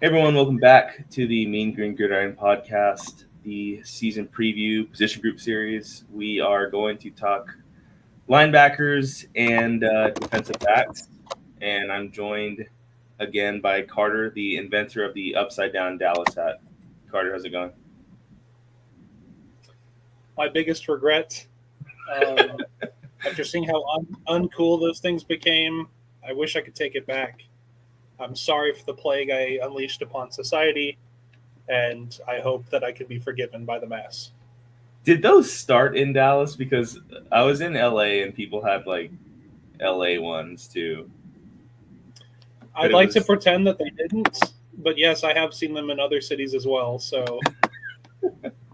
Hey everyone, welcome back to the Mean Green Gridiron podcast, the season preview position group series. We are going to talk linebackers and defensive backs, and I'm joined again by Carter, the inventor of the upside down Dallas hat. Carter, how's it going? My biggest regret, um, after seeing how uncool those things became, I wish I could take it back. I'm sorry for the plague I unleashed upon society, and I hope that I can be forgiven by the mass. Did those start in Dallas? Because I was in LA and people had like LA ones too. But I'd it like to was pretend that they didn't, but yes, I have seen them in other cities as well. So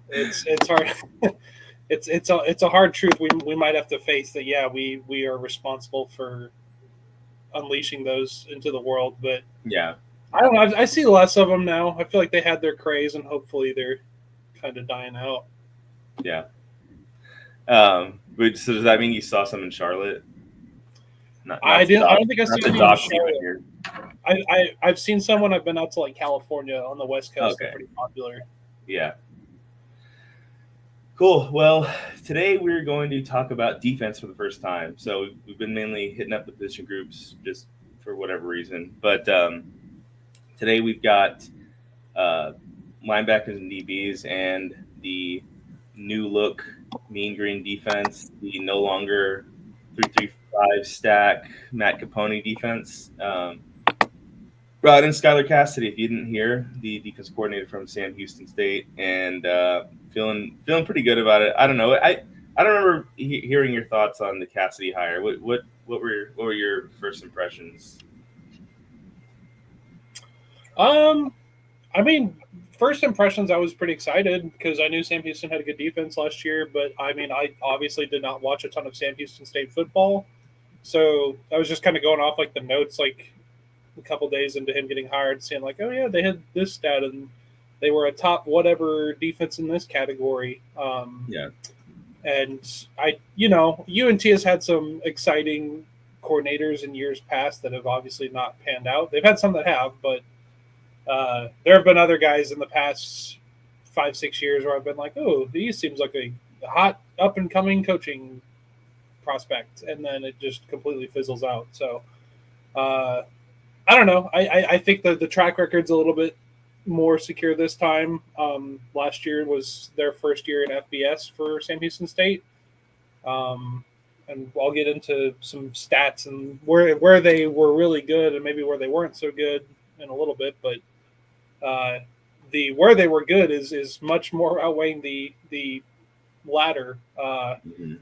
it's hard. It's a hard truth we might have to face that. Yeah, we are responsible for unleashing those into the world, but yeah, I don't know. I see less of them now. I feel like they had their craze, and hopefully they're kind of dying out. yeah. But so does that mean you saw some in Charlotte? Not I not to didn't. I dox, don't think I've not seen to any in dox anyone Charlotte. here. I've seen some when I've been out to like California on the West Coast. They're Okay, pretty popular. yeah, cool. Well, today we're going to talk about defense for the first time. So we've been mainly hitting up the position groups just for whatever reason, but today we've got uh, linebackers and DBs and the new look Mean Green defense, the no longer 3-3-5 stack Matt Capone defense. Brought in Skyler Cassity, if you didn't hear, the defense coordinator from Sam Houston State, and feeling pretty good about it. I don't know. I don't remember hearing your thoughts on the Cassity hire. What were your first impressions? Um, I mean, first impressions, I was pretty excited because I knew Sam Houston had a good defense last year. But I mean, I obviously did not watch a ton of Sam Houston State football, so I was just kind of going off like the notes, like a couple days into him getting hired, saying like, oh yeah, they had this stat and they were a top whatever defense in this category. Yeah, And UNT has had some exciting coordinators in years past that have obviously not panned out. They've had some that have, but there have been other guys in the past 5-6 years where I've been like, oh, he seems like a hot up and coming coaching prospect, and then it just completely fizzles out. So uh, I don't know. I think that the track record's a little bit more secure this time. Last year was their first year in FBS for Sam Houston State. Um, and I'll get into some stats and where they were really good and maybe where they weren't so good in a little bit. But the where they were good is much more outweighing the latter. mm-hmm.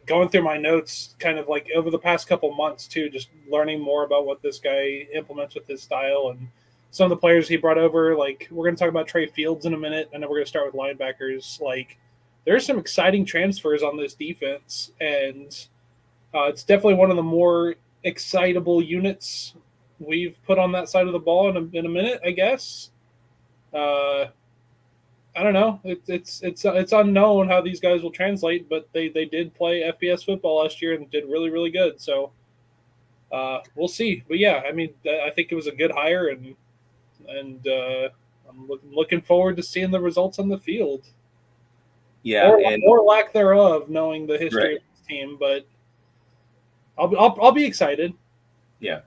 Going through my notes kind of like over the past couple months too, just learning more about what this guy implements with his style and some of the players he brought over. Like we're going to talk about Trey Fields in a minute, and then we're going to start with linebackers. Like there's some exciting transfers on this defense, and it's definitely one of the more excitable units we've put on that side of the ball in a minute, I guess. Uh, I don't know. It's unknown how these guys will translate, but they did play FBS football last year and did really really good. So we'll see. But yeah, I mean, I think it was a good hire, and I'm looking forward to seeing the results on the field, Yeah, and or lack thereof, knowing the history right, of this team. But I'll be excited. yeah.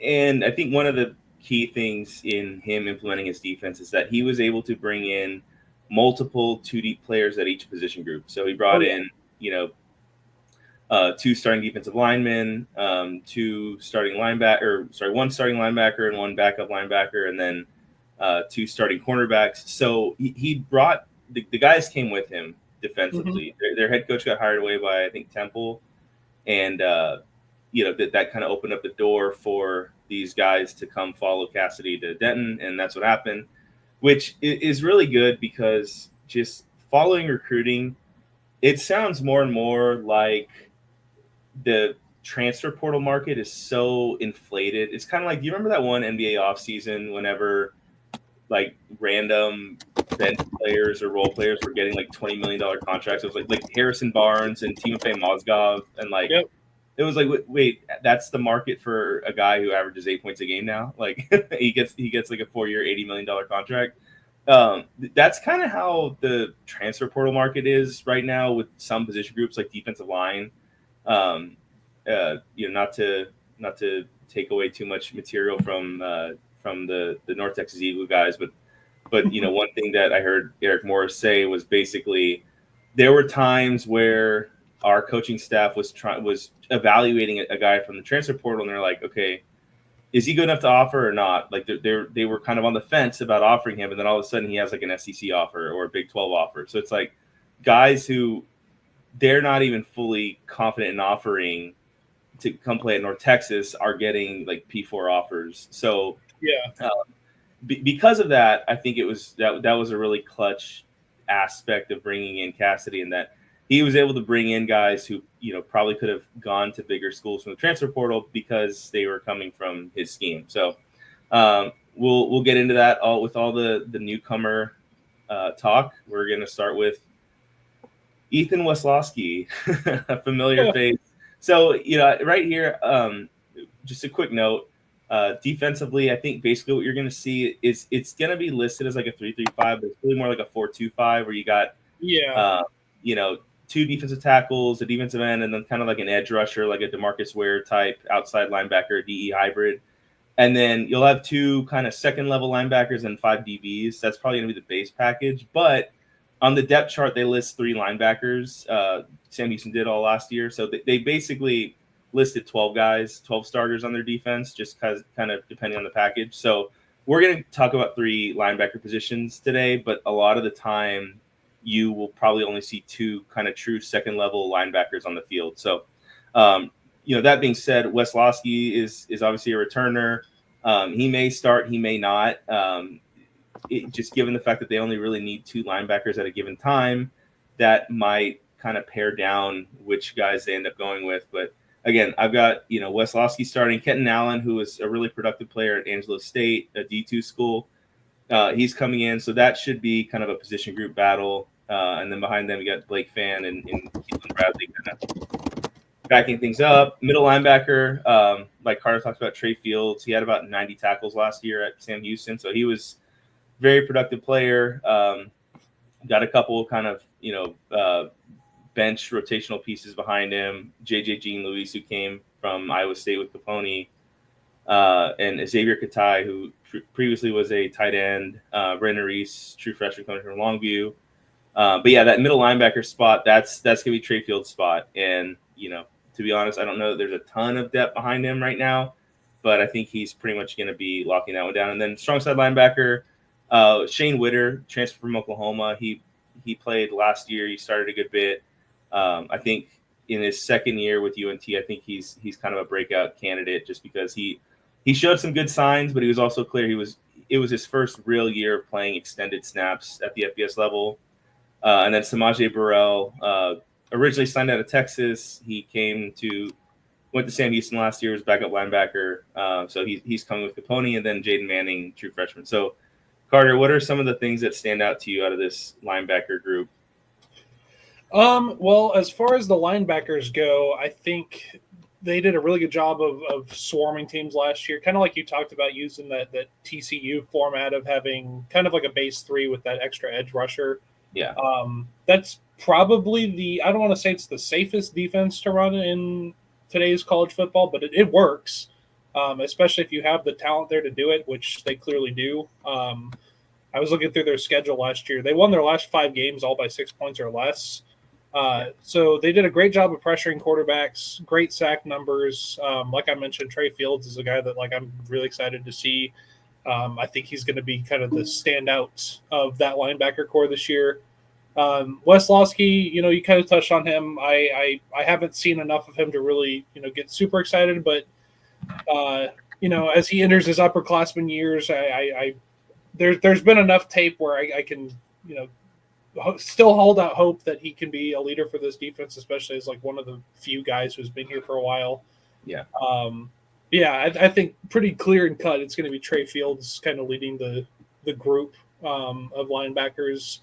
And I think one of the key things in him implementing his defense is that he was able to bring in multiple two deep players at each position group. So he Oh brought yeah. in, two starting defensive linemen, two starting linebacker, one starting linebacker and one backup linebacker, and then two starting cornerbacks. So he brought the guys came with him Mm-hmm. defensively. Their head coach got hired away by I think Temple, and that kind of opened up the door for these guys to come follow Cassity to Denton, and that's what happened, which is really good because just following recruiting, it sounds more and more like the transfer portal market is so inflated. It's kind of like, do you remember that one NBA offseason whenever like random bench players or role players were getting like $20 million contracts? It was like Harrison Barnes and Timofey Mozgov and like Yep. it was like, wait, that's the market for a guy who averages 8 points a game now. Like he gets like a 4-year, $80 million contract. That's kind of how the transfer portal market is right now with some position groups like defensive line. Um, not to take away too much material from the North Texas Eagle guys, but one thing that I heard Eric Morris say was basically there were times where our coaching staff was evaluating a guy from the transfer portal, and they're like, okay, is he good enough to offer or not? Like they were kind of on the fence about offering him, and then all of a sudden he has like an SEC offer or a Big 12 offer. So it's like guys who they're not even fully confident in offering to come play at North Texas are getting like P4 offers. So Yeah. because of that, I think it was that was a really clutch aspect of bringing in Cassity, and that he was able to bring in guys who probably could have gone to bigger schools from the transfer portal because they were coming from his scheme. So we'll get into that all with all the newcomer talk. We're going to start with Ethan Weslowski, a familiar face. So right here, just a quick note. Defensively, I think basically what you're going to see is it's going to be listed as like a 3-3-5, but it's really more like a 4-2-5, where you got two defensive tackles, a defensive end, and then kind of like an edge rusher, like a DeMarcus Ware type outside linebacker, DE hybrid. And then you'll have two kind of second level linebackers and 5 DBs. That's probably going to be the base package. But on the depth chart, they list 3 linebackers. Sam Houston did all last year. So they basically listed 12 guys, 12 starters on their defense, just kind of depending on the package. So we're going to talk about 3 linebacker positions today, but a lot of the time you will probably only see 2 kind of true second level linebackers on the field. So, that being said, Weslowski is obviously a returner. He may start, he may not. Just given the fact that they only really need 2 linebackers at a given time, that might kind of pare down which guys they end up going with. But again, I've got, Weslowski starting, Kenton Allen, who is a really productive player at Angelo State, a D2 school. He's coming in, so that should be kind of a position group battle. And then behind them, you got Blake Fan and Keelan Bradley kind of backing things up. Middle linebacker, like Carter talked about, Trey Fields. He had about 90 tackles last year at Sam Houston, so he was very productive player. Got a couple kind of, bench rotational pieces behind him. JJ Jean Louis, who came from Iowa State with Capone, and Xavier Katai, who previously was a tight end. Brandon Reese, true freshman coming from Longview. But yeah, that middle linebacker spot, that's going to be Trey Field's spot. And, to be honest, I don't know that there's a ton of depth behind him right now, but I think he's pretty much going to be locking that one down. And then strong side linebacker, Shane Witter, transfer from Oklahoma. He played last year. He started a good bit. I think in his second year with UNT, I think he's kind of a breakout candidate just because he showed some good signs, but he was also clear it was his first real year of playing extended snaps at the FBS level. And then Samaje Burrell, originally signed out of Texas. He went to Sam Houston last year, was backup linebacker. So he's coming with Capone, and then Jaden Manning, true freshman. So Carter, what are some of the things that stand out to you out of this linebacker group? Well, as far as the linebackers go, I think they did a really good job of swarming teams last year, kind of like you talked about using that TCU format of having kind of like a base 3 with that extra edge rusher. Yeah. That's probably I don't want to say it's the safest defense to run in today's college football, but it works, especially if you have the talent there to do it, which they clearly do. I was looking through their schedule last year. They won their last 5 games all by 6 points or less. So they did a great job of pressuring quarterbacks, great sack numbers. Like I mentioned, Trey Fields is a guy that I'm really excited to see. I think he's going to be kind of the standout of that linebacker core this year. Weslowski, you kind of touched on him. I haven't seen enough of him to really, get super excited, but as he enters his upperclassman years, there's been enough tape where I can, still hold out hope that he can be a leader for this defense, especially as one of the few guys who's been here for a while. Yeah. I think pretty clear and cut. It's going to be Trey Fields kind of leading the group of linebackers.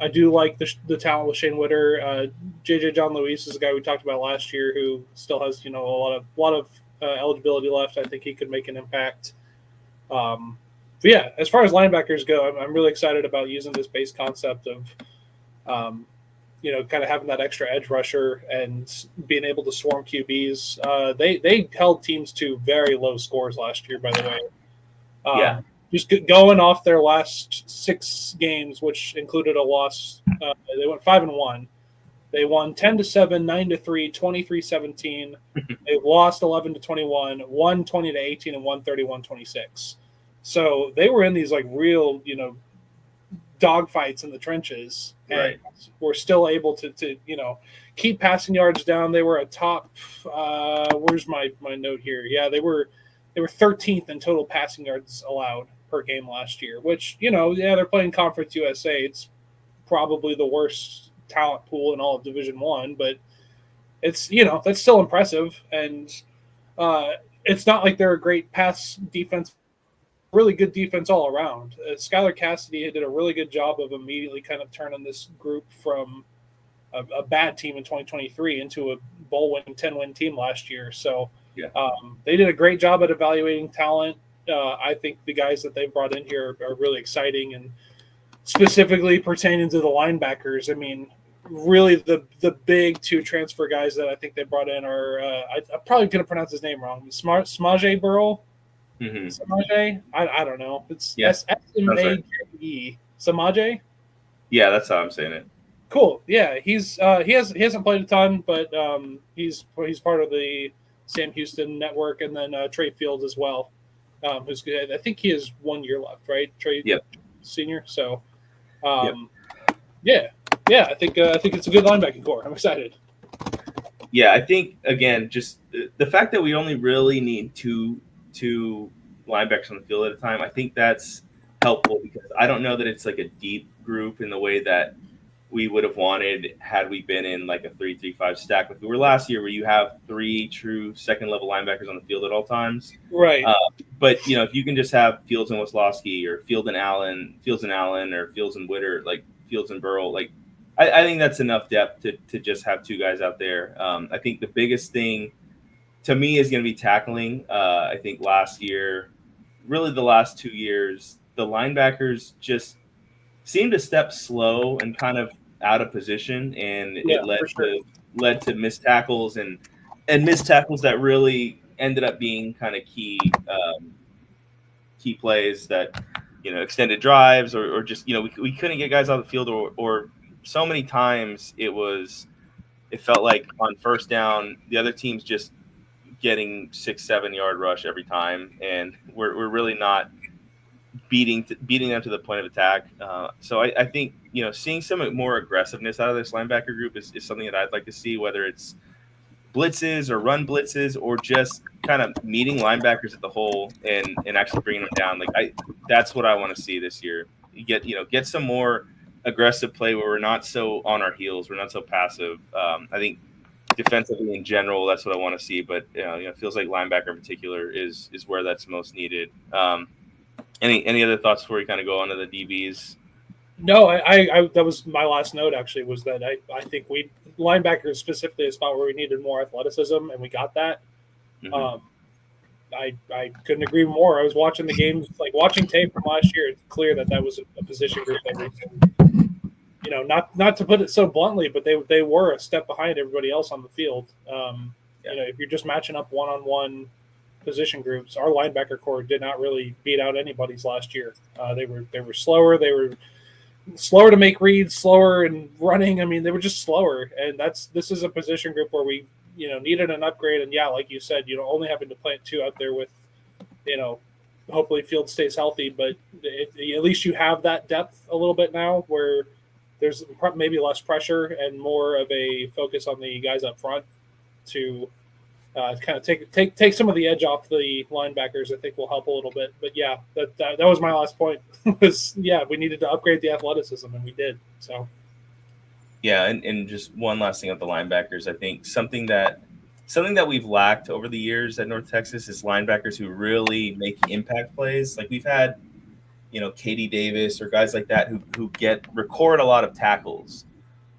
I do like the talent with Shane Witter. JJ John Lewis is a guy we talked about last year who still has a lot of eligibility left. I think he could make an impact. But yeah, as far as linebackers go, I'm really excited about using this base concept of kind of having that extra edge rusher and being able to swarm QBs. They held teams to very low scores last year, by the way. Yeah. Just going off their last 6 games, which included a loss, they went 5-1. They won 10-7, 9-3, 23-17. They lost 11-21, won 20-18, and won 31-26. So they were in these like real, dogfights in the trenches, and Right. were still able to keep passing yards down. They were a top. Where's my note here? Yeah, they were 13th in total passing yards allowed per game last year. Which they're playing Conference USA. It's probably the worst talent pool in all of Division One, but it's that's still impressive, and it's not like they're a great pass defense. Really good defense all around. Skyler Cassity did a really good job of immediately kind of turning this group from a bad team in 2023 into a bowl-winning 10-win team last year. So Yeah. They did a great job at evaluating talent. I think the guys that they've brought in here are really exciting, and specifically pertaining to the linebackers. I mean, really the big 2 transfer guys that I think they brought in are I'm probably going to pronounce his name wrong. Smaje Burrell. Mm-hmm. Samaje? I don't know. It's Yeah. Smaje. Samaje? Yeah, that's how I'm saying it. Cool. Yeah, he hasn't played a ton, but he's part of the Sam Houston network, and then Trey Fields as well. Who's good. I think he has 1 year left, right? Trey, Yep. Senior. So, yeah. I think it's a good linebacking core. I'm excited. Yeah, I think again, just the fact that we only really need two linebackers on the field at a time, I think that's helpful, because I don't know that it's like a deep group in the way that we would have wanted had we been in like a 3-3-5 stack like we were last year, where you have 3 true second level linebackers on the field at all times. Right. But if you can just have Fields and Wisłowski, or Fields and Allen, or Fields and Witter, like Fields and Burrow, like I think that's enough depth to just have 2 guys out there. I think the biggest thing to me is going to be tackling. I think last year, really the last 2 years, the linebackers just seemed to step slow and kind of out of position, and it led to missed tackles and missed tackles that really ended up being kind of key plays that extended drives, or just we couldn't get guys out of the field, or so many times it felt like on first down the other team's just getting 6-7 yard rush every time, and we're really not beating them to the point of attack. So I think seeing some more aggressiveness out of this linebacker group is something that I'd like to see, whether it's blitzes or run blitzes, or just kind of meeting linebackers at the hole and actually bringing them down. That's what I want to see this year. You get some more aggressive play where we're not so on our heels, we're not so passive. I think defensively in general, that's what I want to see. But it feels like linebacker in particular is where that's most needed. Any other thoughts before we kind of go on to the DBs? No, I that was my last note, actually, was that I think linebacker is specifically a spot where we needed more athleticism, and we got that. Mm-hmm. I couldn't agree more. I was watching the games, like watching tape from last year. It's clear that was a position group that was, not to put it so bluntly, but they were a step behind everybody else on the field. If you're just matching up one-on-one position groups, our linebacker core did not really beat out anybody's last year. They were slower. They were slower to make reads, slower in running. I mean, they were just slower, and this is a position group where we needed an upgrade. And like you said, only having to plant 2 out there with hopefully Field stays healthy, but at least you have that depth a little bit now, where there's maybe less pressure and more of a focus on the guys up front to kind of take some of the edge off the linebackers. I think will help a little bit. But that was my last point. Was we needed to upgrade the athleticism, and we did. So and just one last thing about the linebackers. I think something that we've lacked over the years at North Texas is linebackers who really make impact plays. Like we've had Katie Davis or guys like that who record a lot of tackles,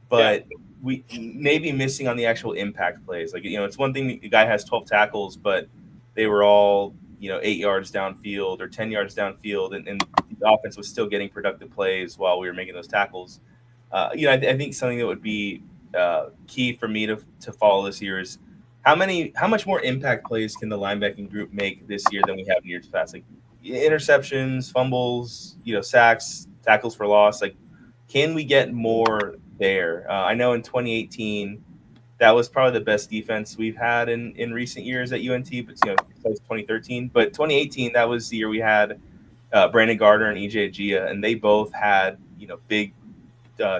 but we maybe missing on the actual impact plays. Like, it's one thing the guy has 12 tackles, but they were all, 8 yards downfield or 10 yards downfield, and the offense was still getting productive plays while we were making those tackles. I think something that would be key for me to follow this year is how much more impact plays can the linebacking group make this year than we have in years past? Like interceptions, fumbles, sacks, tackles for loss. Like, can we get more there? I know in 2018, that was probably the best defense we've had in recent years at UNT, but besides 2013. But 2018, that was the year we had Brandon Gardner and EJ Agia, and they both had big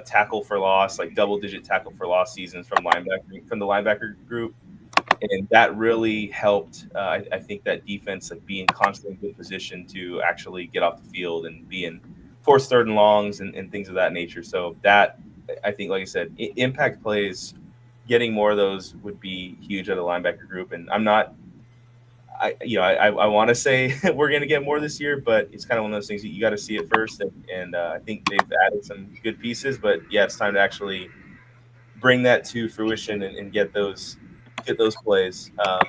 tackle for loss, like double-digit tackle for loss seasons from the linebacker group, and that really helped. I think that defense, like, be in constantly good position to actually get off the field and be in forced third and longs and things of that nature. So that, I think, like I said, impact plays, getting more of those would be huge at a linebacker group. And I want to say we're going to get more this year, but it's kind of one of those things that you got to see it first. And I think they've added some good pieces, but yeah, it's time to actually bring that to fruition and get those plays. All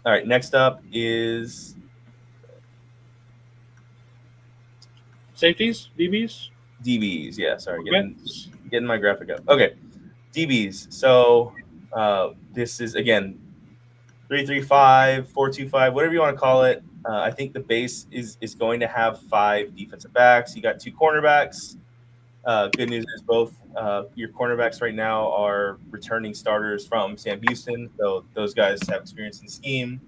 right, next up is Safeties, DBs. DBs. Yeah, sorry, Okay. getting my graphic up. Okay, DBs. So this is again 3-3-5, 4-2-5, whatever you want to call it. I think the base is going to have 5 defensive backs. You got 2 cornerbacks. Good news is both your cornerbacks right now are returning starters from Sam Houston, so those guys have experience in scheme.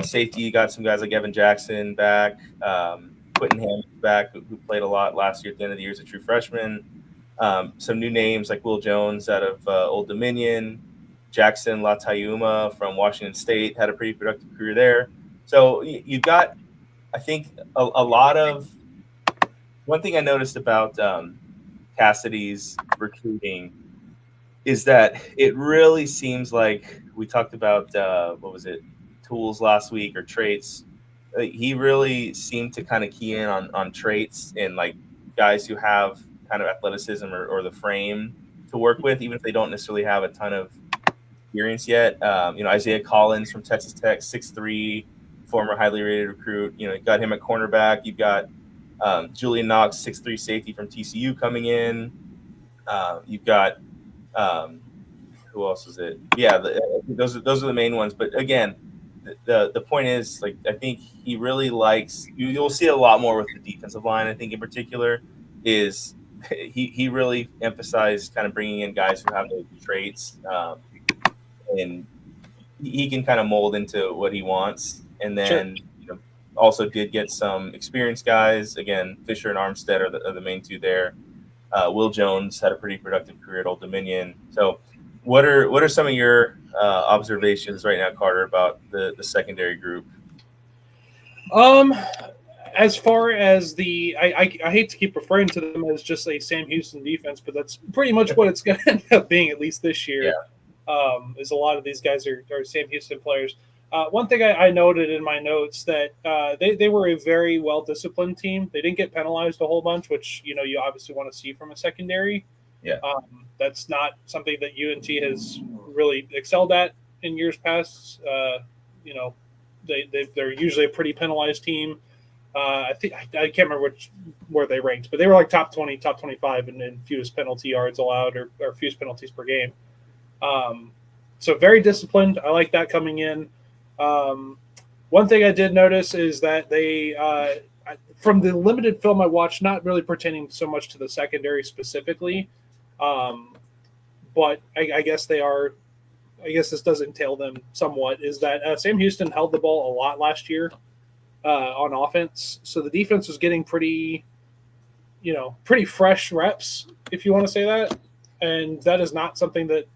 Safety, you got some guys like Evan Jackson back, Quentin Hammond back, who played a lot last year at the end of the year as a true freshman. Some new names like Will Jones out of Old Dominion, Jackson Latayuma from Washington State had a pretty productive career there. So you've got, I think, a lot of – one thing I noticed about Cassidy's recruiting is that it really seems like we talked about tools last week or traits. He really seemed to kind of key in on traits and like guys who have kind of athleticism or the frame to work with, even if they don't necessarily have a ton of experience yet. Isaiah Collins from Texas Tech, 6'3", former highly rated recruit. You got him at cornerback. You've got Julian Knox, 6'3" safety from TCU coming in. You've got who else is it? Yeah, those are the main ones. But again, the point is, like, I think he really likes. You'll see a lot more with the defensive line. I think in particular is he really emphasized kind of bringing in guys who have those traits, and he can kind of mold into what he wants. And then also did get some experienced guys. Again, Fisher and Armstead are the main 2 there. Will Jones had a pretty productive career at Old Dominion. So what are some of your observations right now, Carter, about the secondary group? As far as I hate to keep referring to them as just a Sam Houston defense, but that's pretty much what it's going to end up being, at least this year. Yeah. Is a lot of these guys are Sam Houston players. One thing I noted in my notes that they were a very well-disciplined team. They didn't get penalized a whole bunch, which you obviously want to see from a secondary. Yeah. That's not something that UNT has really excelled at in years past. They're usually a pretty penalized team. I can't remember where they ranked, but they were like top 20, top 25 in fewest penalty yards allowed or fewest penalties per game. So very disciplined. I like that coming in. One thing I did notice is that they, from the limited film I watched, not really pertaining so much to the secondary specifically, but I guess they are. I guess this does entail them somewhat. Is that Sam Houston held the ball a lot last year on offense, so the defense was getting pretty fresh reps, if you want to say that, and that is not something that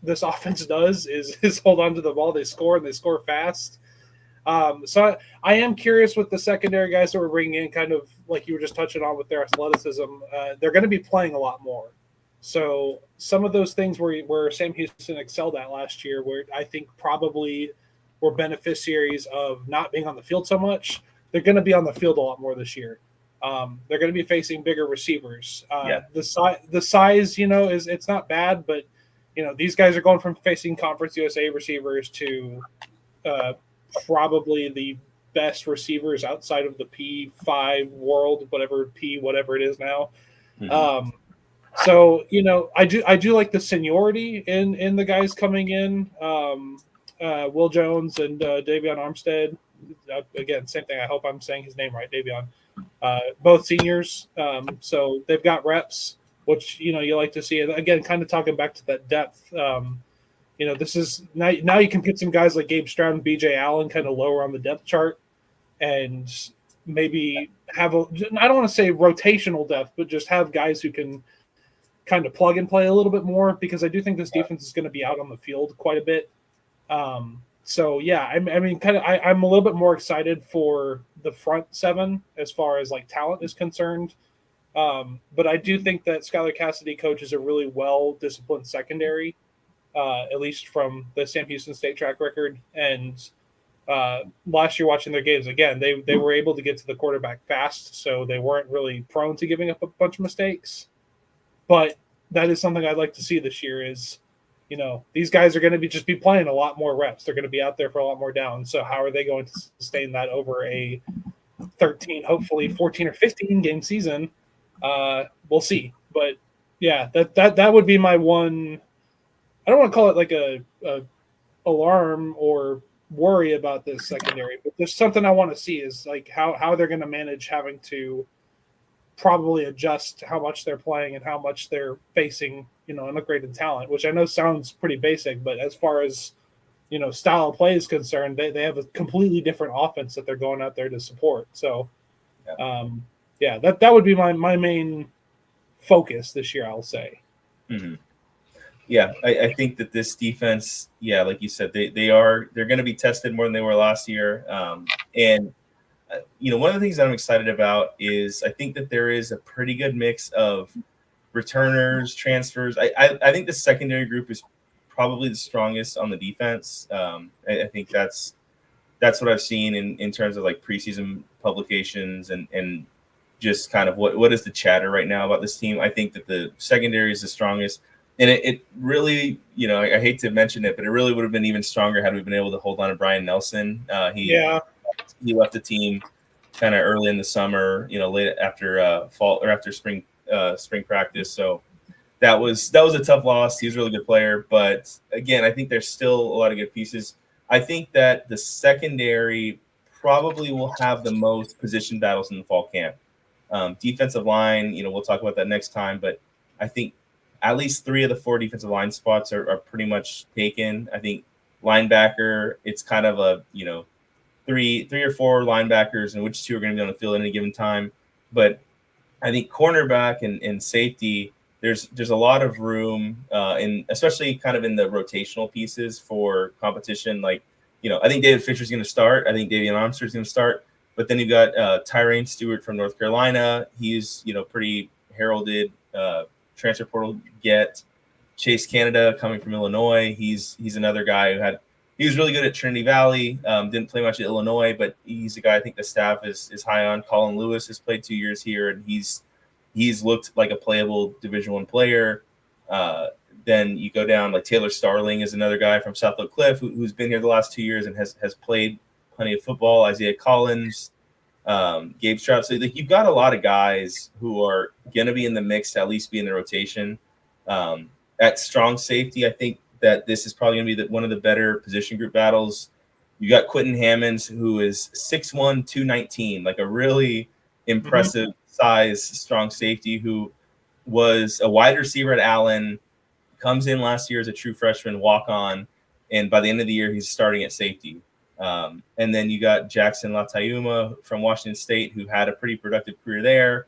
this offense does is hold on to the ball. They score and they score fast. So I am curious with the secondary guys that we're bringing in, kind of like you were just touching on with their athleticism. They're going to be playing a lot more. So some of those things where Sam Houston excelled at last year, where I think probably were beneficiaries of not being on the field so much, they're going to be on the field a lot more this year. They're going to be facing bigger receivers. Yeah. The size, is it's not bad, but these guys are going from facing Conference USA receivers to uh, probably the best receivers outside of the P5 world, whatever it is now. Mm-hmm. So I do like the seniority in the guys coming in. Will Jones and Davion Armstead. Again, same thing. I hope I'm saying his name right, Davion. Both seniors, so they've got reps, which you like to see. And again, kind of talking back to that depth. This is now you can get some guys like Gabe Stroud and BJ Allen kind of lower on the depth chart, and maybe have I don't want to say rotational depth, but just have guys who can kind of plug and play a little bit more, because I do think this defense is going to be out on the field quite a bit. So yeah, I'm a little bit more excited for the front seven as far as like talent is concerned. But I do think that Skyler Cassity coaches a really well disciplined secondary, at least from the Sam Houston State track record. And last year watching their games, again, they were able to get to the quarterback fast, so they weren't really prone to giving up a bunch of mistakes. But that is something I'd like to see this year is, these guys are going to be playing a lot more reps. They're going to be out there for a lot more downs. So how are they going to sustain that over a 13, hopefully 14 or 15 game season? We'll see. But yeah, that would be my one. I don't want to call it like a alarm or worry about this secondary, but there's something I want to see is like how they're going to manage having to probably adjust how much they're playing and how much they're facing, an upgraded talent, which I know sounds pretty basic, but as far as, style of play is concerned, they have a completely different offense that they're going out there to support. So, that would be my main focus this year, I'll say. Mm-hmm. Yeah, I think that this defense, like you said, they're going to be tested more than they were last year. And one of the things that I'm excited about is I think that there is a pretty good mix of returners, transfers. I think the secondary group is probably the strongest on the defense. I think that's what I've seen in terms of like preseason publications and just kind of what is the chatter right now about this team. I think that the secondary is the strongest. And it really, I hate to mention it, but it really would have been even stronger had we been able to hold on to Brian Nelson. He left the team kind of early in the summer, late after fall or after spring practice. So that was a tough loss. He was a really good player, but again, I think there's still a lot of good pieces. I think that the secondary probably will have the most position battles in the fall camp. Defensive line, we'll talk about that next time, but I think at least 3 of the 4 defensive line spots are pretty much taken. I think linebacker, it's kind of a, 3 or 4 linebackers and which 2 are going to be on the field at any given time. But I think cornerback and safety, there's a lot of room, especially kind of in the rotational pieces for competition. Like, I think David Fisher's going to start. I think Davion Armstead's going to start. But then you've got Tyrone Stewart from North Carolina. He's, pretty heralded transfer portal get. Chase Canada coming from Illinois. He's another guy he was really good at Trinity Valley. Didn't play much at Illinois, but he's a guy I think the staff is high on. Colin Lewis has played 2 years here, and he's looked like a playable Division I player. Then you go down, like Taylor Starling is another guy from South Oak Cliff who's been here the last 2 years and has played plenty of football. Isaiah Collins, Gabe Stroud. So like, you've got a lot of guys who are going to be in the mix to at least be in the rotation. At strong safety, I think that this is probably going to be one of the better position group battles. You got Quentin Hammonds, who is 6'1", 219, like a really impressive size, strong safety who was a wide receiver at Allen, comes in last year as a true freshman, walk on, and by the end of the year, he's starting at safety. And then you got Jackson Latayuma from Washington State, who had a pretty productive career there.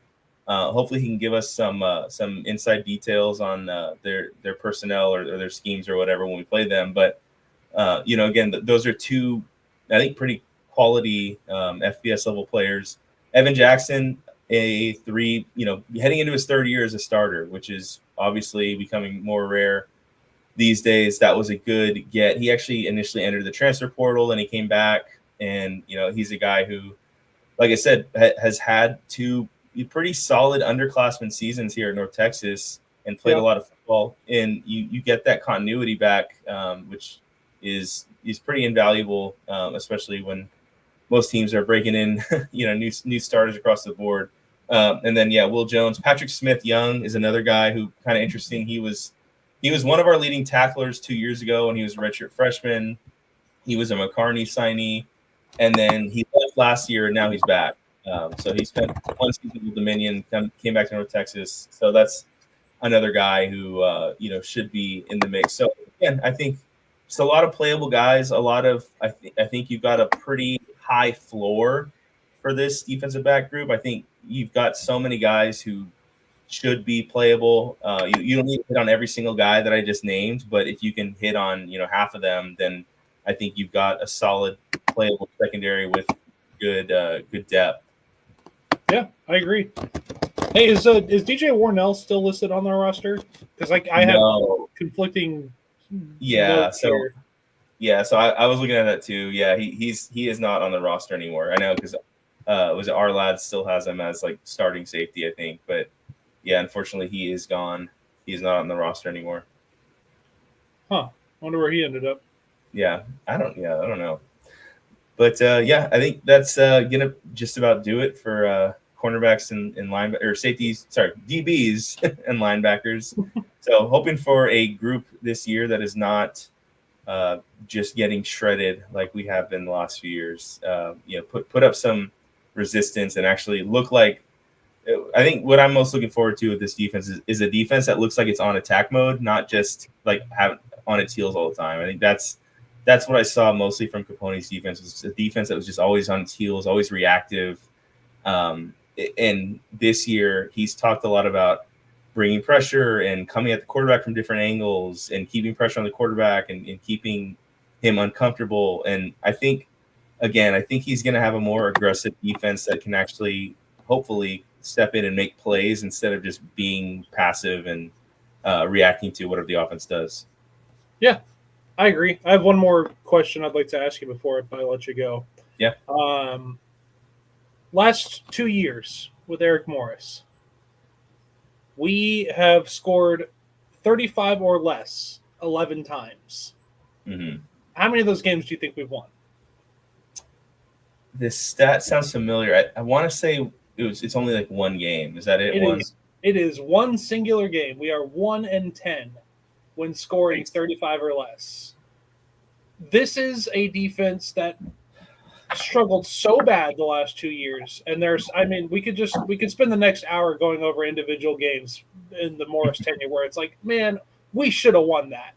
Hopefully he can give us some inside details on their personnel or their schemes or whatever when we play them. But, again, those are 2, I think, pretty quality FBS level players. Evan Jackson, a 3, heading into his 3rd year as a starter, which is obviously becoming more rare these days. That was a good get. He actually initially entered the transfer portal and he came back, and, he's a guy who, like I said, has had 2 pretty solid underclassmen seasons here at North Texas and played a lot of football, and you get that continuity back, which is pretty invaluable, especially when most teams are breaking in, new starters across the board. And then Will Jones, Patrick Smith Young is another guy who kind of interesting. He was one of our leading tacklers 2 years ago, and he was a redshirt freshman. He was a McCarney signee, and then he left last year, and now he's back. So he spent one season with Dominion, came back to North Texas. So that's another guy who should be in the mix. So again, I think it's a lot of playable guys. I think you've got a pretty high floor for this defensive back group. I think you've got so many guys who should be playable. You don't need to hit on every single guy that I just named, but if you can hit on half of them, then I think you've got a solid playable secondary with good depth. Yeah, I agree. Hey, is DJ Warnell still listed on their roster? Because I have conflicting. Yeah, so I was looking at that too. Yeah, he is not on the roster anymore. I know because was it our lad still has him as like starting safety, I think. But yeah, unfortunately, he is gone. He's not on the roster anymore. Huh? Wonder where he ended up. Yeah, I don't know. But I think that's gonna just about do it for cornerbacks and linebackers or safeties. Sorry, DBs and linebackers. So hoping for a group this year that is not just getting shredded like we have been the last few years. Put up some resistance and actually look like. I think what I'm most looking forward to with this defense is a defense that looks like it's on attack mode, not just like have on its heels all the time. I think that's what I saw mostly from Capone's defense. Was a defense that was just always on its heels, always reactive. And this year, he's talked a lot about bringing pressure and coming at the quarterback from different angles and keeping pressure on the quarterback and keeping him uncomfortable. And I think he's going to have a more aggressive defense that can actually, hopefully, step in and make plays instead of just being passive and reacting to whatever the offense does. Yeah, I agree. I have one more question I'd like to ask you before I let you go. Yeah. Last 2 years with Eric Morris, we have scored 35 or less 11 times. Mm-hmm. How many of those games do you think we've won? This stat sounds familiar. I want to say it's only like one game. Is that it? It is one singular game. We are 1-10 when scoring 35 or less. This is a defense that struggled so bad the last 2 years, and we could spend the next hour going over individual games in the Morris tenure where it's like, man, we should have won that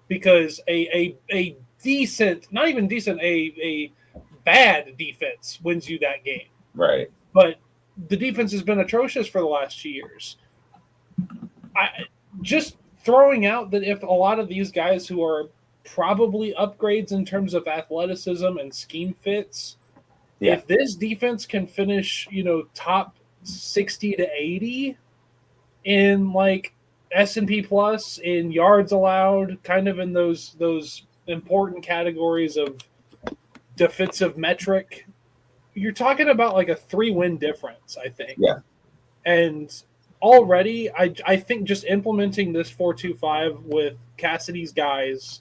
because a decent, not even decent, a bad defense wins you that game, right? But the defense has been atrocious for the last 2 years. I just throwing out that if a lot of these guys who are probably upgrades in terms of athleticism and scheme fits. Yeah. If this defense can finish, top 60 to 80 in like S&P plus in yards allowed, kind of in those important categories of defensive metric, you're talking about like a 3-win difference, I think. Yeah. And already, I think just implementing this 4-2-5 with Cassidy's guys,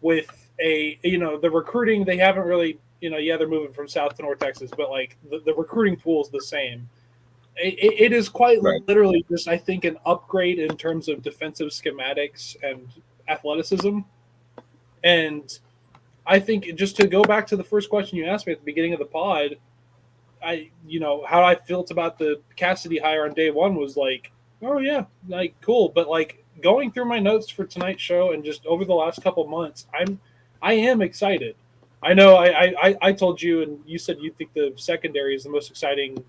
with the recruiting, they haven't really, they're moving from South to North Texas, but like the recruiting pool is the same. It is quite literally just, I think, an upgrade in terms of defensive schematics and athleticism. And I think just to go back to the first question you asked me at the beginning of the pod, how I felt about the Cassidy hire on day one was like, oh yeah, like cool. But like going through my notes for tonight's show and just over the last couple months, I am excited. I know I told you, and you said you think the secondary is the most exciting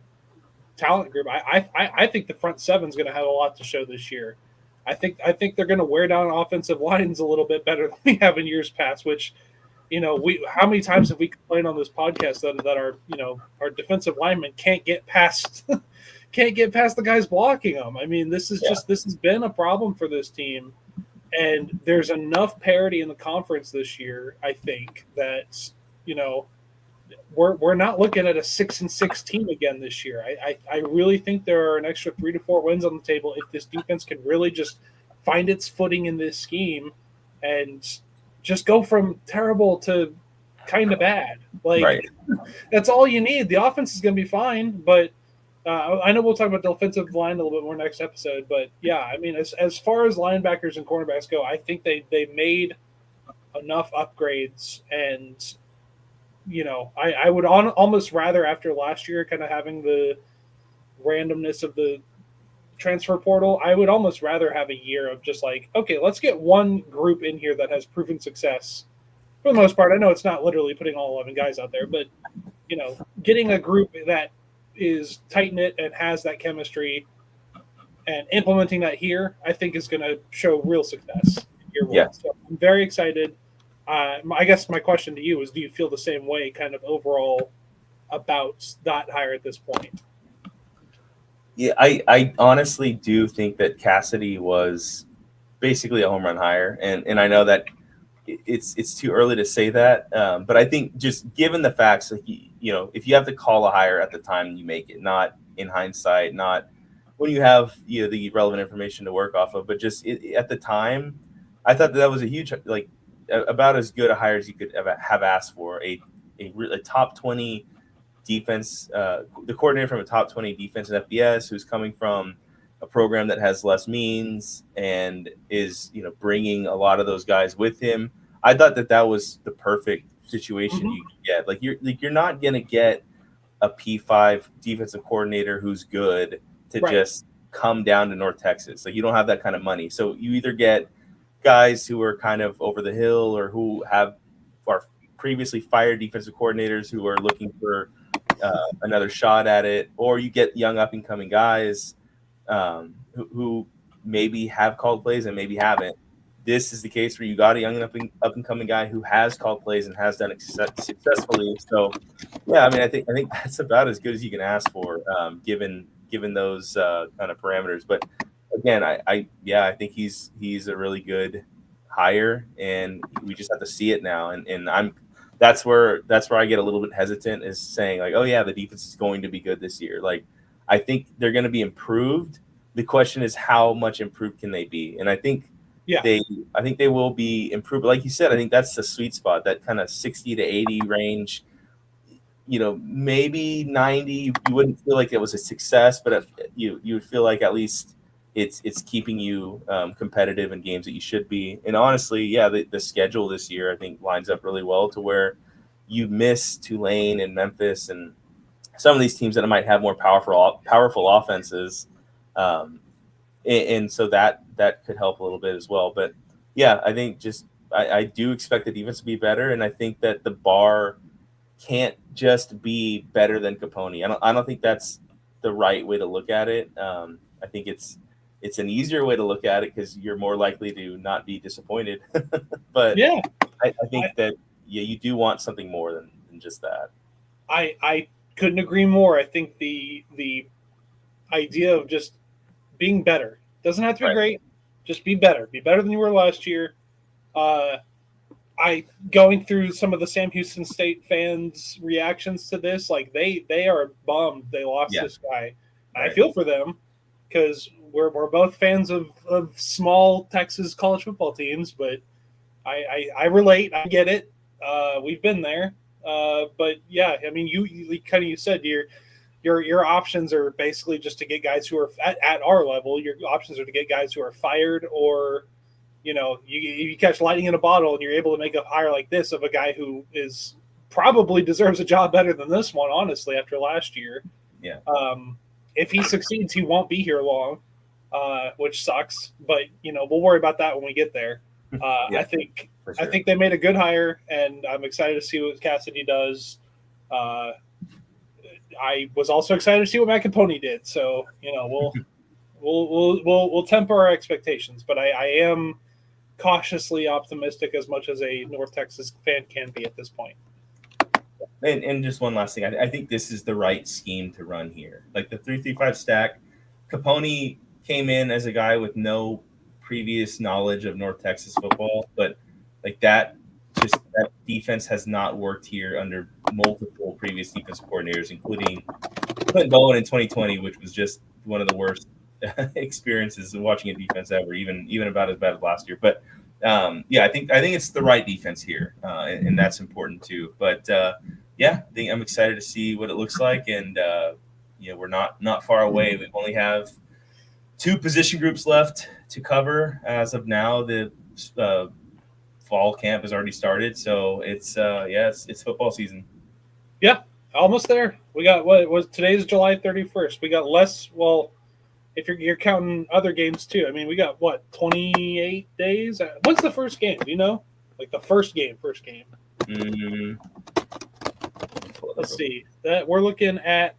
talent group. I think the front seven is going to have a lot to show this year. I think they're going to wear down offensive lines a little bit better than we have in years past, which, how many times have we complained on this podcast that our defensive linemen can't get past the guys blocking them. I mean, this has been a problem for this team, and there's enough parity in the conference this year, I think, that we're not looking at a 6-6 team again this year. I really think there are an extra 3 to 4 wins on the table if this defense can really just find its footing in this scheme and just go from terrible to kind of bad. Like Right. that's all you need. The offense is going to be fine, but I know we'll talk about the offensive line a little bit more next episode. But yeah, I mean, as far as linebackers and cornerbacks go, I think they made enough upgrades, and I would almost rather, after last year kind of having the randomness of the transfer portal, I would almost rather have a year of just like, okay, let's get one group in here that has proven success for the most part. I know it's not literally putting all 11 guys out there, but getting a group that is tight knit and has that chemistry and implementing that here, I think is going to show real success in year one. Yeah. So I'm very excited. I guess my question to you is, do you feel the same way kind of overall about that hire at this point? Yeah, I honestly do think that Cassity was basically a home run hire, and I know that it's too early to say that, but I think just given the facts, like if you have to call a hire at the time you make it, not in hindsight, not when you have the relevant information to work off of, but just at the time, I thought that was a huge, like, about as good a hire as you could have asked for, a top 20 defense, the coordinator from a top 20 defense in FBS, who's coming from a program that has less means and is bringing a lot of those guys with him. I thought that was the perfect situation you could get. Like you're not gonna get a P5 defensive coordinator who's good to just come down to North Texas. Like you don't have that kind of money. So you either get guys who are kind of over the hill or who are previously fired defensive coordinators who are looking for another shot at it, or you get young up and coming guys who maybe have called plays and maybe haven't. This is the case where you got a young up and coming guy who has called plays and has done it successfully. So yeah, I mean, I think that's about as good as you can ask for, given those kind of parameters. But again, I think he's a really good hire, and we just have to see it now. And that's where I get a little bit hesitant, is saying like, oh yeah, the defense is going to be good this year. Like I think they're going to be improved. The question is, how much improved can they be? And I think they will be improved. Like you said, I think that's the sweet spot, that kind of 60 to 80 range. Maybe 90, you wouldn't feel like it was a success, but you would feel like at least it's keeping you competitive in games that you should be. And honestly, yeah, the schedule this year I think lines up really well to where you miss Tulane and Memphis and some of these teams that might have more powerful offenses, and so that could help a little bit as well. But yeah, I think I do expect the defense to be better, and I think that the bar can't just be better than Capone. I don't think that's the right way to look at it. I think it's an easier way to look at it because you're more likely to not be disappointed. But yeah, I think that you do want something more than just that. I couldn't agree more. I think the idea of just being better doesn't have to be great. Just be better. Be better than you were last year. I going through some of the Sam Houston State fans' reactions to this, like they are bummed they lost this guy. I feel for them because we're both fans of small Texas college football teams, but I relate. I get it. We've been there. But yeah, I mean, you said your options are basically just to get guys who are at our level. Your options are to get guys who are fired, or you catch lightning in a bottle and you're able to make a hire like this of a guy who is probably deserves a job better than this one, honestly, after last year. Yeah. If he succeeds, he won't be here long, which sucks. But we'll worry about that when we get there. I think they made a good hire, and I'm excited to see what Cassity does. I was also excited to see what McIntyre did. So we'll temper our expectations, but I am cautiously optimistic, as much as a North Texas fan can be at this point. And just one last thing, I think this is the right scheme to run here. Like the 3-3-5 stack, Capone came in as a guy with no previous knowledge of North Texas football, but like that just that defense has not worked here under multiple previous defensive coordinators, including Clint Bowen in 2020, which was just one of the worst experiences of watching a defense ever, even about as bad as last year. But yeah, I think it's the right defense here, and that's important too. But yeah, I'm excited to see what it looks like, and we're not far away. We only have 2 position groups left to cover as of now. The fall camp has already started, so it's football season. Yeah, almost there. We got what was today's July 31st. We got less. Well, if you're counting other games too. I mean, we got what 28 days. When's the first game? Do you know? Like the first game. Let's see. That we're looking at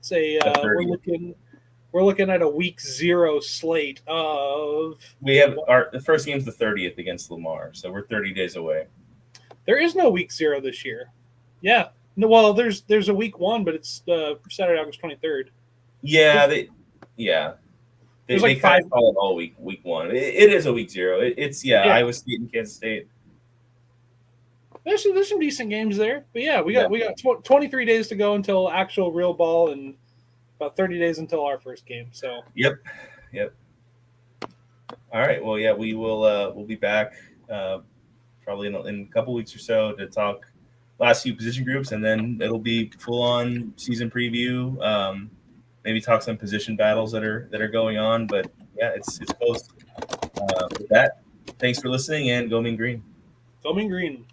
we're looking at a week 0 slate of. We have the first game's the 30th against Lamar, so we're 30 days away. There is no week 0 this year. Yeah. No, well, there's a week 1, but it's Saturday, August 23rd. Yeah, They like kind of call it all week 1. It is a week 0. It's Iowa State and Kansas State. There's some decent games there, but yeah, we got 23 days to go until actual real ball, and about 30 days until our first game. So yep. All right. Well, yeah, we'll be back probably in a couple weeks or so to talk last few position groups, and then it'll be full on season preview. Maybe talk some position battles that are going on, but yeah, it's close. With that, thanks for listening, and go Mean Green. Go Mean Green.